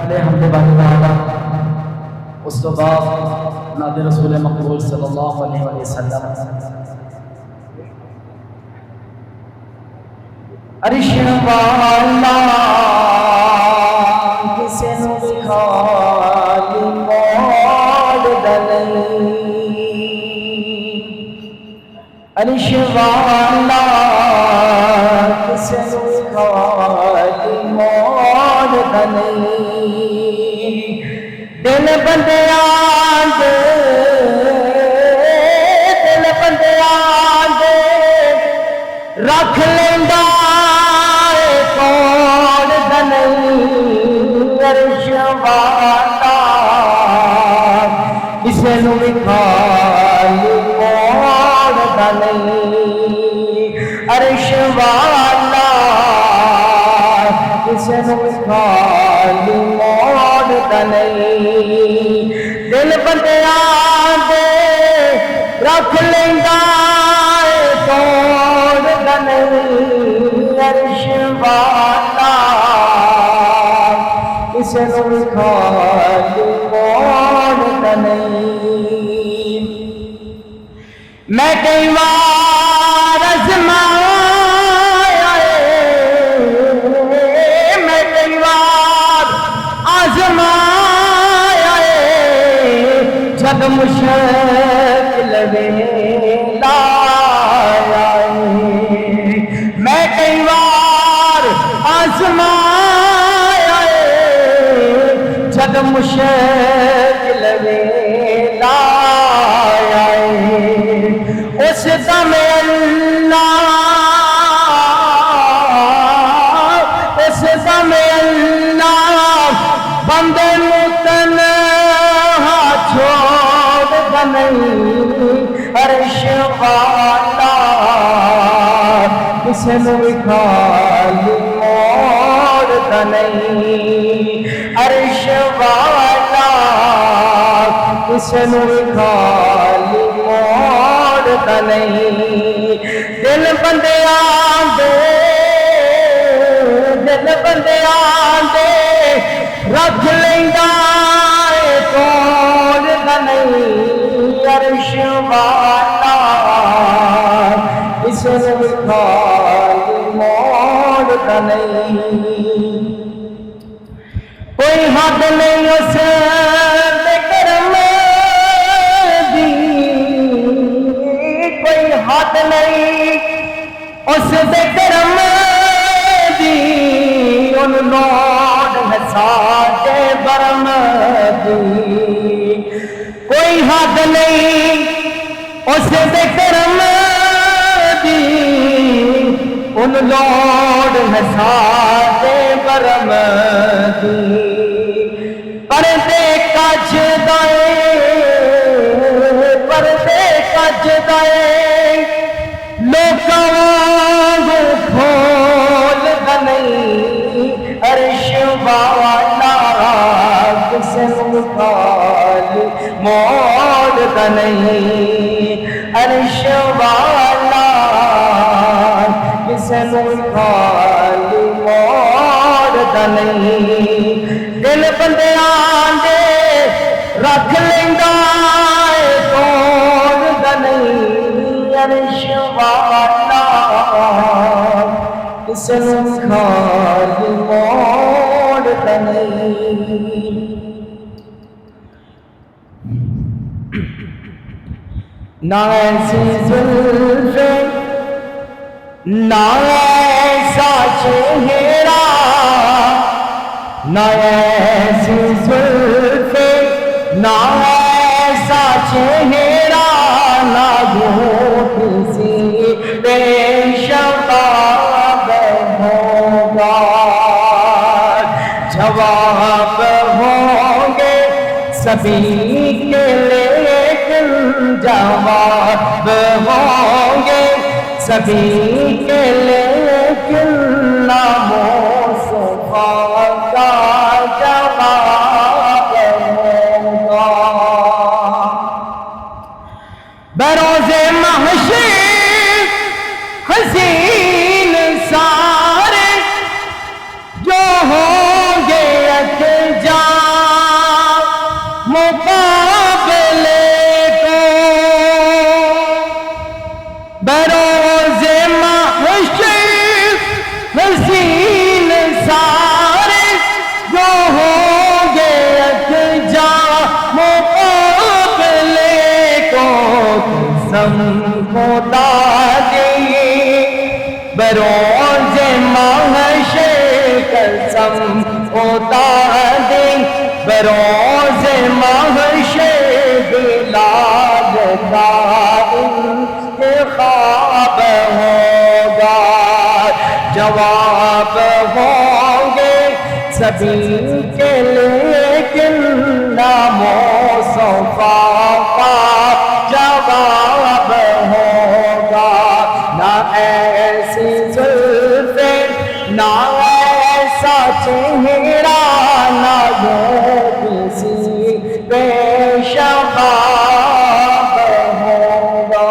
پہلے حمد بانی تعالیٰ اس تو بعد ناد رسول مقبول صلی اللہ علیہ وسلم عرش والا کسے نو خالی موڑ دلئی عرش والا کسے نو خالی موڑ دلئی دل بندیاں دے رکھ لیندا کون دنئی عرش والا کسے نو بھی خالی موڑ دنئی عرش والا کسے نو بھی خالی موڑ دنئی دل بندیاں دے رکھ لیندا کون دنئی عرش والا کسے نو بھی خالی موڑ دنئی میں کئی بار آزمایا میں کئی بار آزمایا جب مشکل ویلا میں کئی بار آزمایا جب مشکل ویلا اس دم اللہ اس دم اللہ بندے تنہا چھوڑ دنئی عرش والا کسے نو بھی خالی موڑ دنئی عرش والا کسے نو بھی خالی موڑ دنئی دل بندیاں دے رکھ لیندا کون دنئی عرش والا کسے نو بھی خالی موڑ دنئی کوئی حد نہیں اس دے کرم دی کوئی حد نہیں اس دے کرم دی ان لوٹ ہے ساڈے برم دی کوئی حد نہیں اس دے کرم دی ان لوٹ ہے ساڈے برم دی پردے کج دے لوکاں وانگو کھول دنئی عرش والا کسے نو خالی موڑ دنئی عرش والا کسے نو خالی موڑ دنئی دل بندیاں دے رکھ لیندا کون دنئی عرش والا کسے نو خالی موڑ دنئی نہ ایسی زلف نہ ایسا چہرہ نہ ایسی زلف نہ ایسا چہرہ نہ کسی پیشاب ہوگا جواب ہوں گے سبھی کے لیکن جواب ہوں گے سبھی کے لیکن مصطفیٰ کا جواب ہوگا بروز محشر حسین سارے جو ہوں گے اکجا قسم خدا دی بروز محشر قسم خدا دی بروز محشر بلال کا انتخاب ہوگا جواب ہوں گے سبھی کے لیکن نام مصطفیٰ کا جواب ہوگا نہ ایسی زلفیں نہ ایسا چہرہ نہ یہ کسی پہ شباب ہوگا.